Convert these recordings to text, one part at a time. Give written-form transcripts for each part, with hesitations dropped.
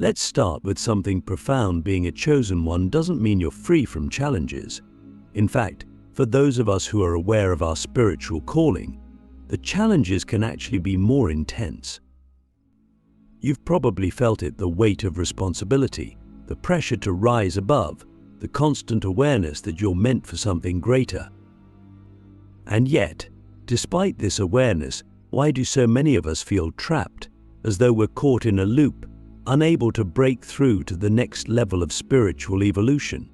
Let's start with something profound. Being a chosen one doesn't mean you're free from challenges. In fact, for those of us who are aware of our spiritual calling, the challenges can actually be more intense. You've probably felt it: the weight of responsibility, the pressure to rise above, the constant awareness that you're meant for something greater. And yet, despite this awareness, why do so many of us feel trapped, as though we're caught in a loop, unable to break through to the next level of spiritual evolution?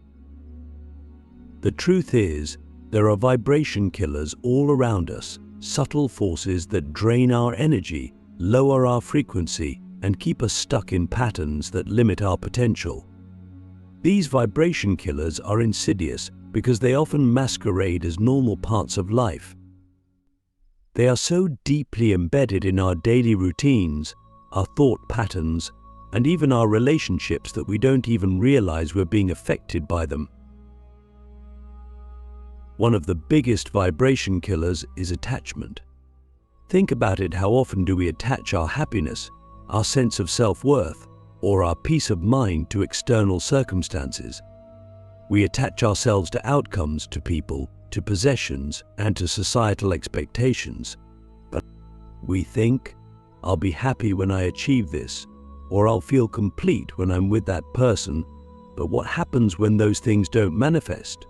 The truth is, there are vibration killers all around us, subtle forces that drain our energy, lower our frequency, and keep us stuck in patterns that limit our potential. These vibration killers are insidious because they often masquerade as normal parts of life. They are so deeply embedded in our daily routines, our thought patterns, and even our relationships that we don't even realize we're being affected by them. One of the biggest vibration killers is attachment. Think about it: how often do we attach our happiness, our sense of self-worth, or our peace of mind to external circumstances? We attach ourselves to outcomes, to people, to possessions, and to societal expectations. But we think, I'll be happy when I achieve this, or I'll feel complete when I'm with that person. But what happens when those things don't manifest?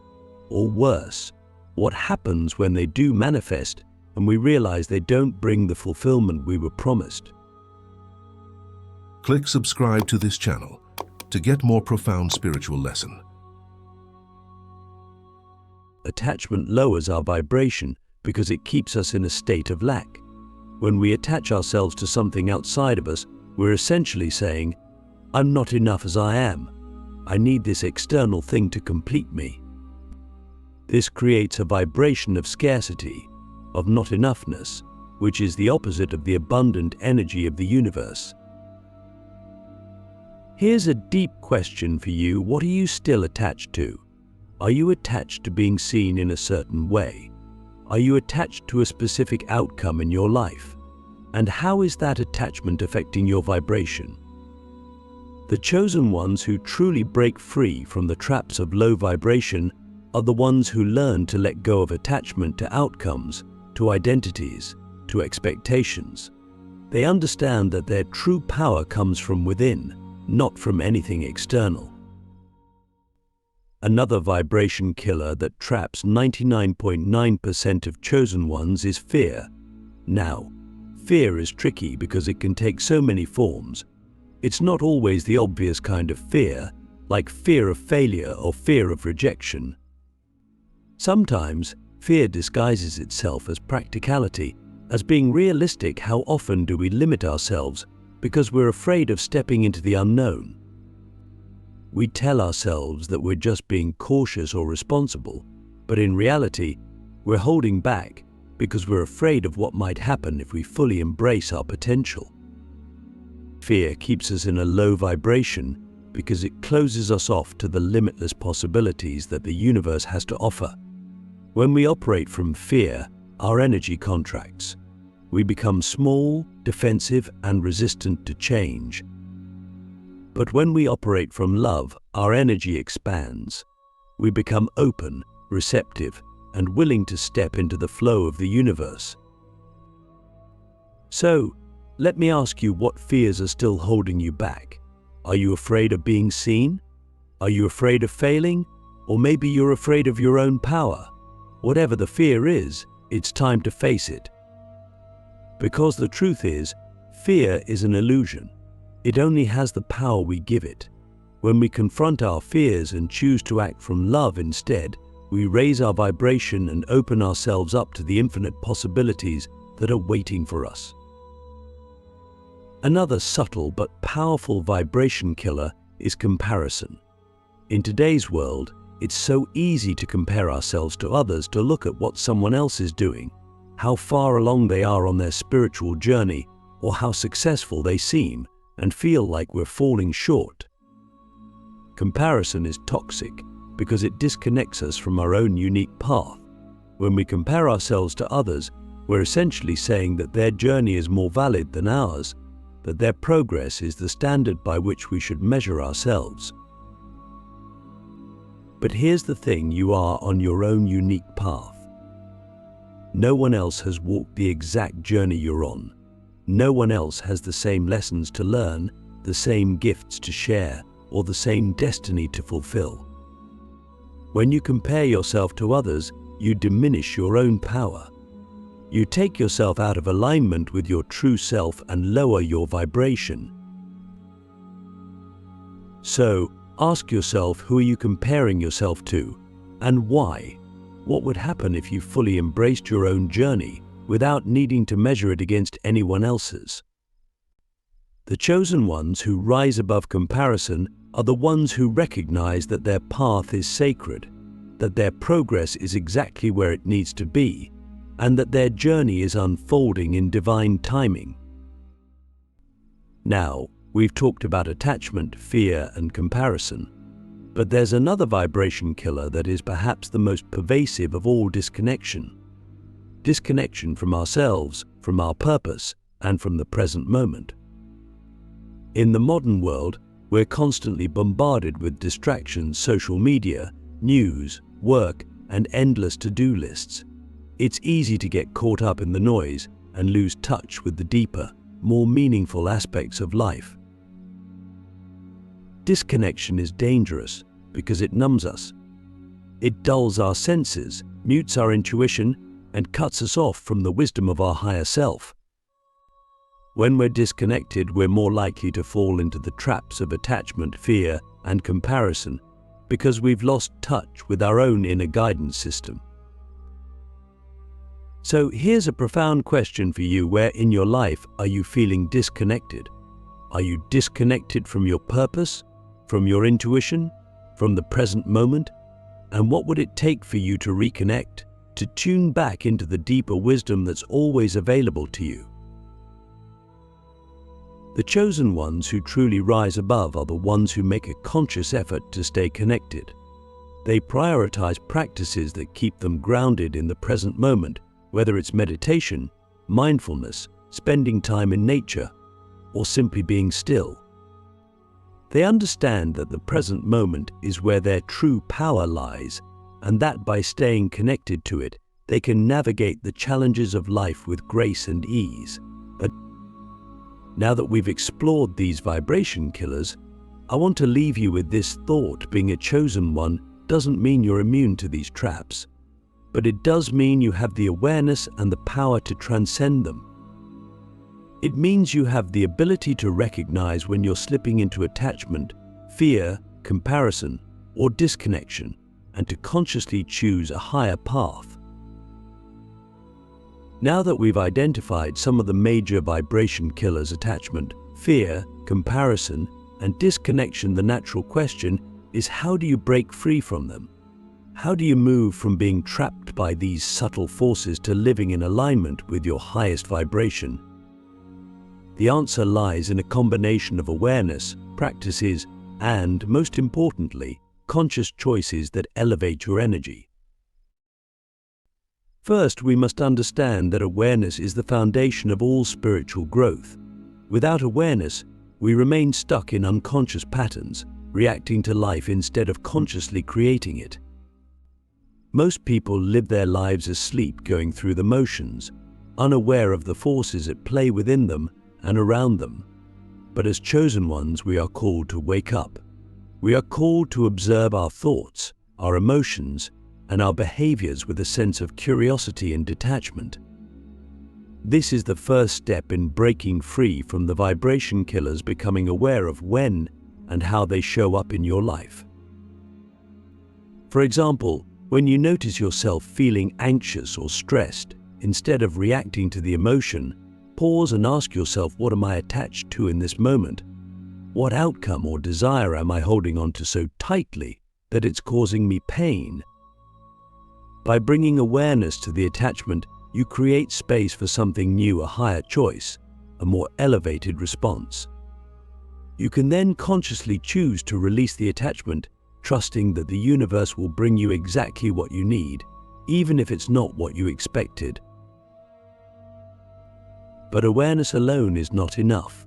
Or worse, what happens when they do manifest and we realize they don't bring the fulfillment we were promised? Click subscribe to this channel to get more profound spiritual lesson. Attachment lowers our vibration because it keeps us in a state of lack. When we attach ourselves to something outside of us, we're essentially saying, I'm not enough as I am. I need this external thing to complete me. This creates a vibration of scarcity, of not enoughness, which is the opposite of the abundant energy of the universe. Here's a deep question for you: what are you still attached to? Are you attached to being seen in a certain way? Are you attached to a specific outcome in your life? And how is that attachment affecting your vibration? The chosen ones who truly break free from the traps of low vibration are the ones who learn to let go of attachment to outcomes, to identities, to expectations. They understand that their true power comes from within, not from anything external. Another vibration killer that traps 99.9% of chosen ones is fear. Now, fear is tricky because it can take so many forms. It's not always the obvious kind of fear, like fear of failure or fear of rejection. Sometimes, fear disguises itself as practicality, as being realistic. How often do we limit ourselves because we're afraid of stepping into the unknown? We tell ourselves that we're just being cautious or responsible, but in reality, we're holding back because we're afraid of what might happen if we fully embrace our potential. Fear keeps us in a low vibration because it closes us off to the limitless possibilities that the universe has to offer. When we operate from fear, our energy contracts. We become small, defensive, and resistant to change. But when we operate from love, our energy expands. We become open, receptive, and willing to step into the flow of the universe. So, let me ask you, what fears are still holding you back? Are you afraid of being seen? Are you afraid of failing? Or maybe you're afraid of your own power? Whatever the fear is, it's time to face it. Because the truth is, fear is an illusion. It only has the power we give it. When we confront our fears and choose to act from love instead, we raise our vibration and open ourselves up to the infinite possibilities that are waiting for us. Another subtle but powerful vibration killer is comparison. In today's world, it's so easy to compare ourselves to others, to look at what someone else is doing, how far along they are on their spiritual journey, or how successful they seem, and feel like we're falling short. Comparison is toxic because it disconnects us from our own unique path. When we compare ourselves to others, we're essentially saying that their journey is more valid than ours, that their progress is the standard by which we should measure ourselves. But here's the thing, you are on your own unique path. No one else has walked the exact journey you're on. No one else has the same lessons to learn, the same gifts to share, or the same destiny to fulfill. When you compare yourself to others, you diminish your own power. You take yourself out of alignment with your true self and lower your vibration. So, ask yourself, who are you comparing yourself to, and why? What would happen if you fully embraced your own journey without needing to measure it against anyone else's? The chosen ones who rise above comparison are the ones who recognize that their path is sacred, that their progress is exactly where it needs to be, and that their journey is unfolding in divine timing. Now, we've talked about attachment, fear, and comparison, but there's another vibration killer that is perhaps the most pervasive of all: disconnection. Disconnection from ourselves, from our purpose, and from the present moment. In the modern world, we're constantly bombarded with distractions, social media, news, work, and endless to-do lists. It's easy to get caught up in the noise and lose touch with the deeper, more meaningful aspects of life. Disconnection is dangerous because it numbs us. It dulls our senses, mutes our intuition, and cuts us off from the wisdom of our higher self. When we're disconnected, we're more likely to fall into the traps of attachment, fear, and comparison because we've lost touch with our own inner guidance system. So here's a profound question for you: where in your life are you feeling disconnected? Are you disconnected from your purpose, from your intuition, from the present moment? And what would it take for you to reconnect, to tune back into the deeper wisdom that's always available to you? The chosen ones who truly rise above are the ones who make a conscious effort to stay connected. They prioritize practices that keep them grounded in the present moment, whether it's meditation, mindfulness, spending time in nature, or simply being still. They understand that the present moment is where their true power lies, and that by staying connected to it, they can navigate the challenges of life with grace and ease. But now that we've explored these vibration killers, I want to leave you with this thought: being a chosen one doesn't mean you're immune to these traps, but it does mean you have the awareness and the power to transcend them. It means you have the ability to recognize when you're slipping into attachment, fear, comparison, or disconnection, and to consciously choose a higher path. Now that we've identified some of the major vibration killers: attachment, fear, comparison, and disconnection, the natural question is, how do you break free from them? How do you move from being trapped by these subtle forces to living in alignment with your highest vibration? The answer lies in a combination of awareness, practices, and, most importantly, conscious choices that elevate your energy. First, we must understand that awareness is the foundation of all spiritual growth. Without awareness, we remain stuck in unconscious patterns, reacting to life instead of consciously creating it. Most people live their lives asleep, going through the motions, unaware of the forces at play within them and around them. But as chosen ones, we are called to wake up. We are called to observe our thoughts, our emotions, and our behaviors with a sense of curiosity and detachment. This is the first step in breaking free from the vibration killers, becoming aware of when and how they show up in your life. For example, when you notice yourself feeling anxious or stressed, instead of reacting to the emotion, pause and ask yourself, what am I attached to in this moment? What outcome or desire am I holding on to so tightly that it's causing me pain? By bringing awareness to the attachment, you create space for something new, a higher choice, a more elevated response. You can then consciously choose to release the attachment, trusting that the universe will bring you exactly what you need, even if it's not what you expected. But awareness alone is not enough.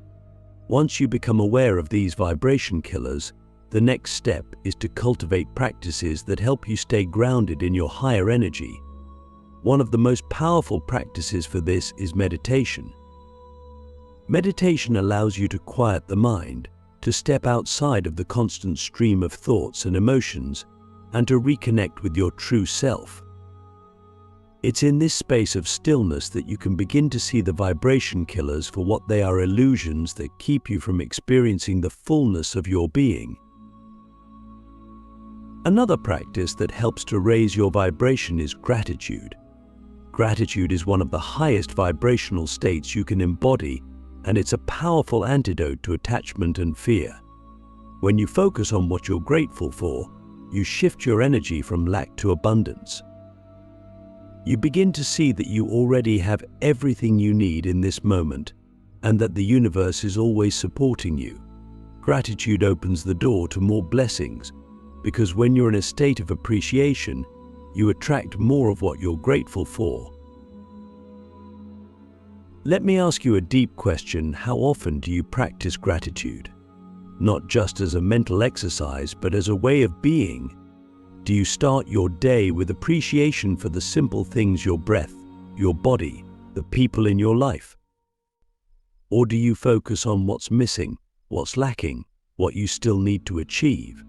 Once you become aware of these vibration killers, the next step is to cultivate practices that help you stay grounded in your higher energy. One of the most powerful practices for this is meditation. Meditation allows you to quiet the mind, to step outside of the constant stream of thoughts and emotions, and to reconnect with your true self. It's in this space of stillness that you can begin to see the vibration killers for what they are: illusions that keep you from experiencing the fullness of your being. Another practice that helps to raise your vibration is gratitude. Gratitude is one of the highest vibrational states you can embody, and it's a powerful antidote to attachment and fear. When you focus on what you're grateful for, you shift your energy from lack to abundance. You begin to see that you already have everything you need in this moment, and that the universe is always supporting you. Gratitude opens the door to more blessings, because when you're in a state of appreciation, you attract more of what you're grateful for. Let me ask you a deep question: how often do you practice gratitude? Not just as a mental exercise, but as a way of being. Do you start your day with appreciation for the simple things: your breath, your body, the people in your life? Or do you focus on what's missing, what's lacking, what you still need to achieve?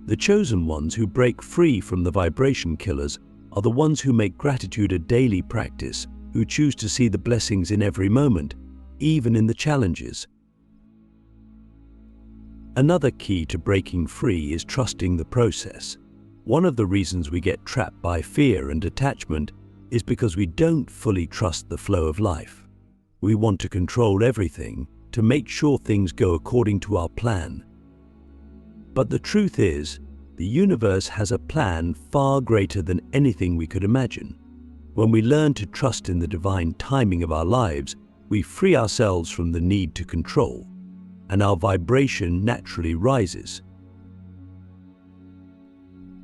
The chosen ones who break free from the vibration killers are the ones who make gratitude a daily practice, who choose to see the blessings in every moment, even in the challenges. Another key to breaking free is trusting the process. One of the reasons we get trapped by fear and attachment is because we don't fully trust the flow of life. We want to control everything, to make sure things go according to our plan. But the truth is, the universe has a plan far greater than anything we could imagine. When we learn to trust in the divine timing of our lives, we free ourselves from the need to control, and our vibration naturally rises.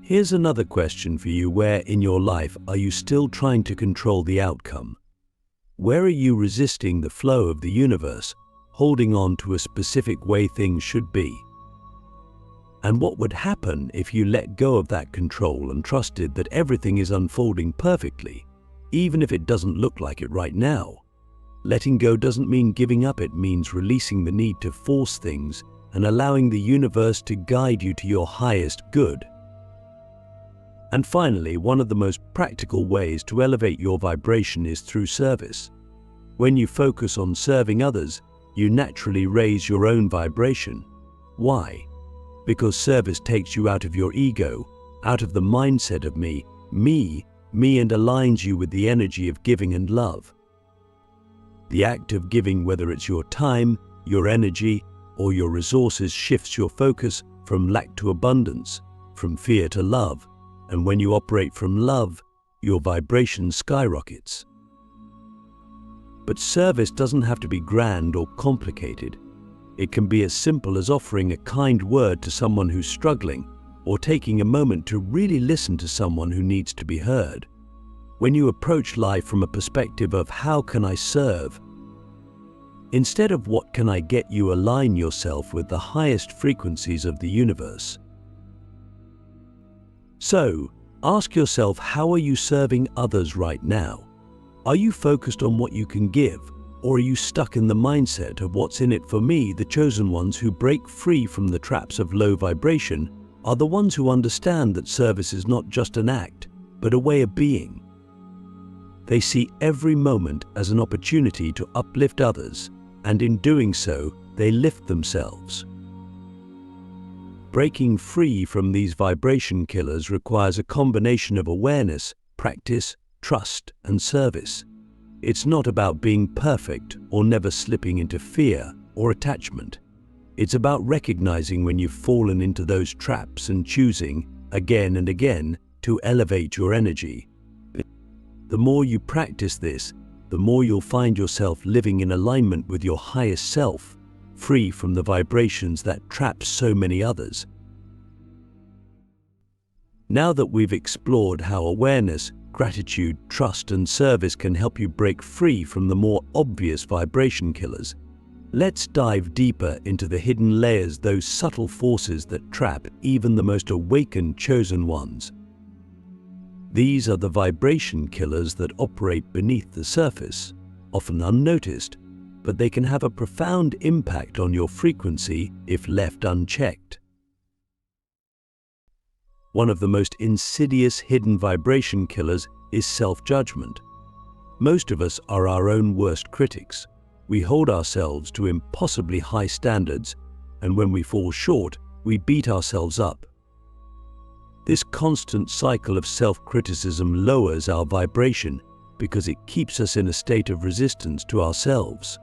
Here's another question for you: where in your life are you still trying to control the outcome? Where are you resisting the flow of the universe, holding on to a specific way things should be? And what would happen if you let go of that control and trusted that everything is unfolding perfectly, even if it doesn't look like it right now? Letting go doesn't mean giving up, it means releasing the need to force things and allowing the universe to guide you to your highest good. And finally, one of the most practical ways to elevate your vibration is through service. When you focus on serving others, you naturally raise your own vibration. Why? Because service takes you out of your ego, out of the mindset of me, and aligns you with the energy of giving and love. The act of giving, whether it's your time, your energy, or your resources, shifts your focus from lack to abundance, from fear to love. And when you operate from love, your vibration skyrockets. But service doesn't have to be grand or complicated. It can be as simple as offering a kind word to someone who's struggling, or taking a moment to really listen to someone who needs to be heard. When you approach life from a perspective of how can I serve, instead of what can I get, you align yourself with the highest frequencies of the universe. So, ask yourself, how are you serving others right now? Are you focused on what you can give, or are you stuck in the mindset of what's in it for me? The chosen ones who break free from the traps of low vibration are the ones who understand that service is not just an act, but a way of being. They see every moment as an opportunity to uplift others, and in doing so, they lift themselves. Breaking free from these vibration killers requires a combination of awareness, practice, trust, and service. It's not about being perfect or never slipping into fear or attachment. It's about recognizing when you've fallen into those traps and choosing, again and again, to elevate your energy. The more you practice this, the more you'll find yourself living in alignment with your highest self, free from the vibrations that trap so many others. Now that we've explored how awareness, gratitude, trust, and service can help you break free from the more obvious vibration killers, Let's dive deeper into the hidden layers, those subtle forces that trap even the most awakened chosen ones. These are the vibration killers that operate beneath the surface, often unnoticed, but they can have a profound impact on your frequency if left unchecked. One of the most insidious hidden vibration killers is self-judgment. Most of us are our own worst critics. We hold ourselves to impossibly high standards, and when we fall short, we beat ourselves up. This constant cycle of self-criticism lowers our vibration because it keeps us in a state of resistance to ourselves.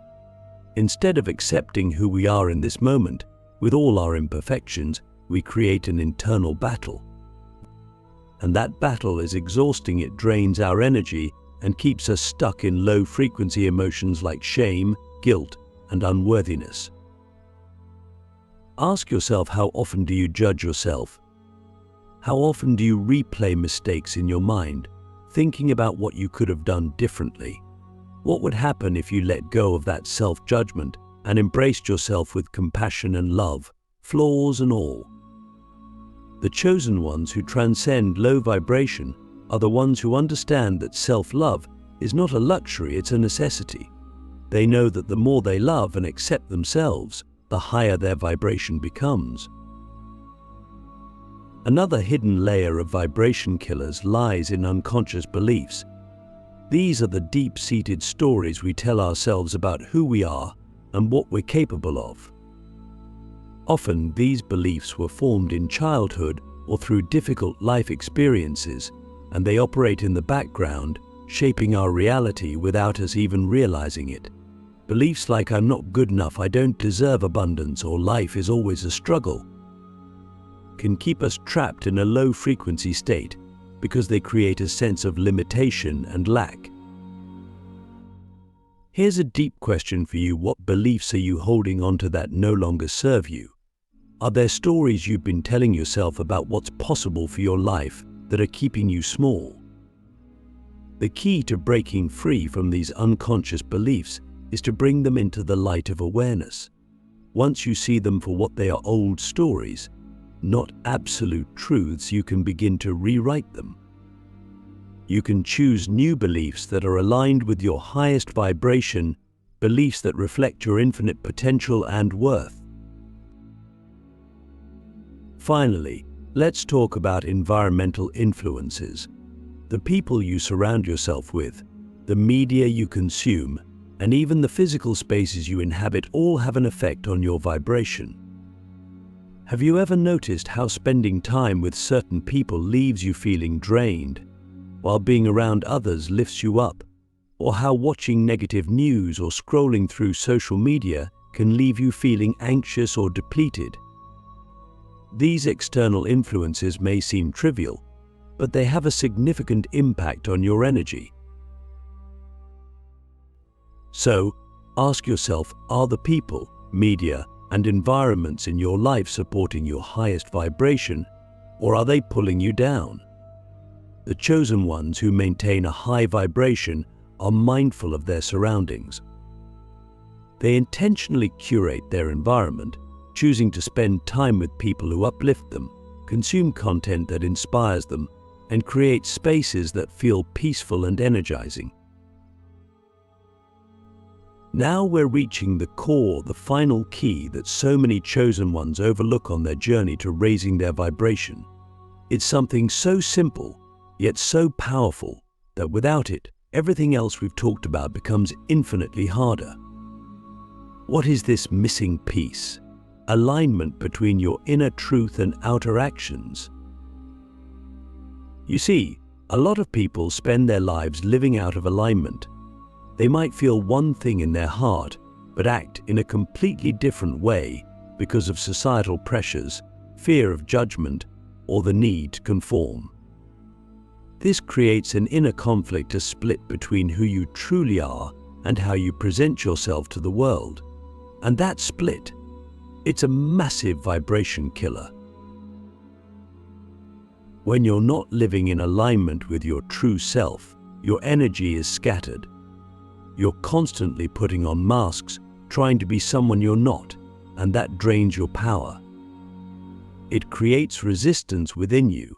Instead of accepting who we are in this moment, with all our imperfections, we create an internal battle. And that battle is exhausting. It drains our energy and keeps us stuck in low-frequency emotions like shame, guilt, and unworthiness. Ask yourself, how often do you judge yourself? How often do you replay mistakes in your mind, thinking about what you could have done differently? What would happen if you let go of that self-judgment and embraced yourself with compassion and love, flaws and all? The chosen ones who transcend low vibration are the ones who understand that self-love is not a luxury, it's a necessity. They know that the more they love and accept themselves, the higher their vibration becomes. Another hidden layer of vibration killers lies in unconscious beliefs. These are the deep-seated stories we tell ourselves about who we are and what we're capable of. Often, these beliefs were formed in childhood or through difficult life experiences, and they operate in the background, shaping our reality without us even realizing it. Beliefs like "I'm not good enough," "I don't deserve abundance," or "life is always a struggle" can keep us trapped in a low-frequency state because they create a sense of limitation and lack. Here's a deep question for you. What beliefs are you holding onto that no longer serve you? Are there stories you've been telling yourself about what's possible for your life that are keeping you small? The key to breaking free from these unconscious beliefs is to bring them into the light of awareness. Once you see them for what they are, old stories, not absolute truths, you can begin to rewrite them. You can choose new beliefs that are aligned with your highest vibration, beliefs that reflect your infinite potential and worth. Finally, let's talk about environmental influences. The people you surround yourself with, the media you consume, and even the physical spaces you inhabit all have an effect on your vibration. Have you ever noticed how spending time with certain people leaves you feeling drained, while being around others lifts you up? Or how watching negative news or scrolling through social media can leave you feeling anxious or depleted? These external influences may seem trivial, but they have a significant impact on your energy. So, ask yourself, are the people, media, and environments in your life supporting your highest vibration, or are they pulling you down? The chosen ones who maintain a high vibration are mindful of their surroundings. They intentionally curate their environment, choosing to spend time with people who uplift them, consume content that inspires them, and create spaces that feel peaceful and energizing. Now we're reaching the core, the final key that so many chosen ones overlook on their journey to raising their vibration. It's something so simple, yet so powerful, that without it, everything else we've talked about becomes infinitely harder. What is this missing piece? Alignment between your inner truth and outer actions. You see, a lot of people spend their lives living out of alignment. They might feel one thing in their heart, but act in a completely different way because of societal pressures, fear of judgment, or the need to conform. This creates an inner conflict, a split between who you truly are and how you present yourself to the world. And that split, it's a massive vibration killer. When you're not living in alignment with your true self, your energy is scattered. You're constantly putting on masks, trying to be someone you're not, and that drains your power. It creates resistance within you,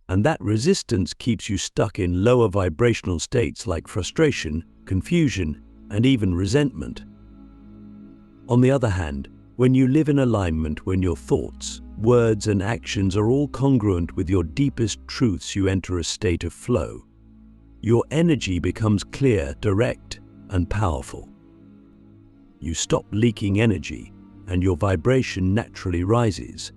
and that resistance keeps you stuck in lower vibrational states like frustration, confusion, and even resentment. On the other hand, when you live in alignment, when your thoughts, words, and actions are all congruent with your deepest truths, you enter a state of flow. Your energy becomes clear, direct, and powerful. You stop leaking energy, and your vibration naturally rises.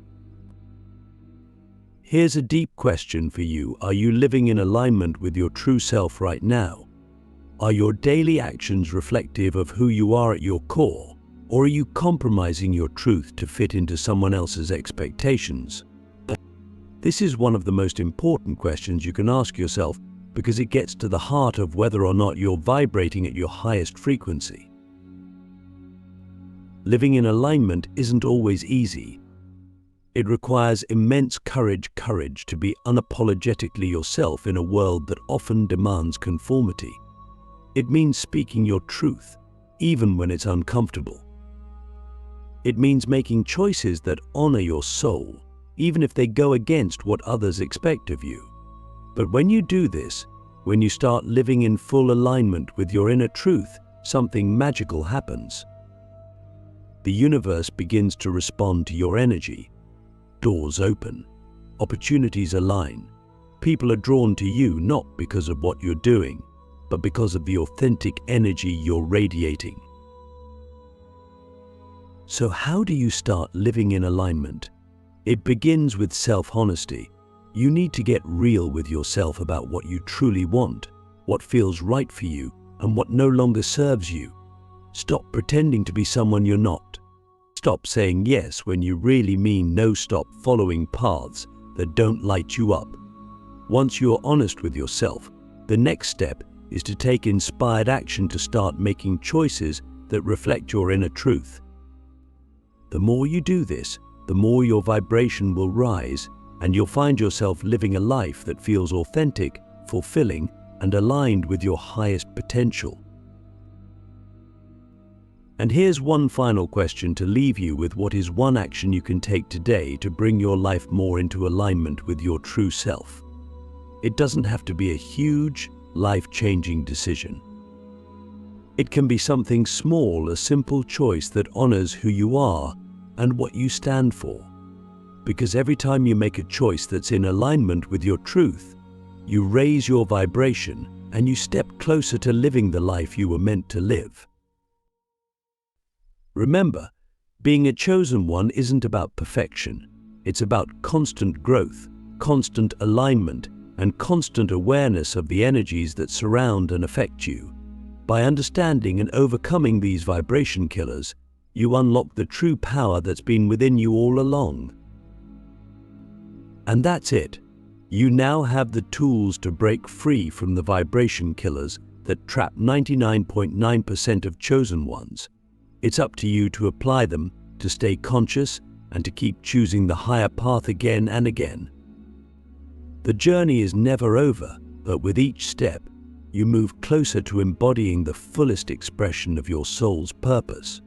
Here's a deep question for you. Are you living in alignment with your true self right now? Are your daily actions reflective of who you are at your core, or are you compromising your truth to fit into someone else's expectations? This is one of the most important questions you can ask yourself, because it gets to the heart of whether or not you're vibrating at your highest frequency. Living in alignment isn't always easy. It requires immense courage to be unapologetically yourself in a world that often demands conformity. It means speaking your truth, even when it's uncomfortable. It means making choices that honor your soul, even if they go against what others expect of you. But when you do this, when you start living in full alignment with your inner truth, something magical happens. The universe begins to respond to your energy. Doors open, opportunities align. People are drawn to you not because of what you're doing, but because of the authentic energy you're radiating. So how do you start living in alignment? It begins with self-honesty. You need to get real with yourself about what you truly want, what feels right for you, and what no longer serves you. Stop pretending to be someone you're not. Stop saying yes when you really mean no. Stop following paths that don't light you up. Once you're honest with yourself, the next step is to take inspired action to start making choices that reflect your inner truth. The more you do this, the more your vibration will rise, and you'll find yourself living a life that feels authentic, fulfilling, and aligned with your highest potential. And here's one final question to leave you with. What is one action you can take today to bring your life more into alignment with your true self? It doesn't have to be a huge, life-changing decision. It can be something small, a simple choice that honors who you are and what you stand for. Because every time you make a choice that's in alignment with your truth, you raise your vibration and you step closer to living the life you were meant to live. Remember, being a chosen one isn't about perfection. It's about constant growth, constant alignment, and constant awareness of the energies that surround and affect you. By understanding and overcoming these vibration killers, you unlock the true power that's been within you all along. And that's it. You now have the tools to break free from the vibration killers that trap 99.9% of chosen ones. It's up to you to apply them, to stay conscious, and to keep choosing the higher path again and again. The journey is never over, but with each step, you move closer to embodying the fullest expression of your soul's purpose.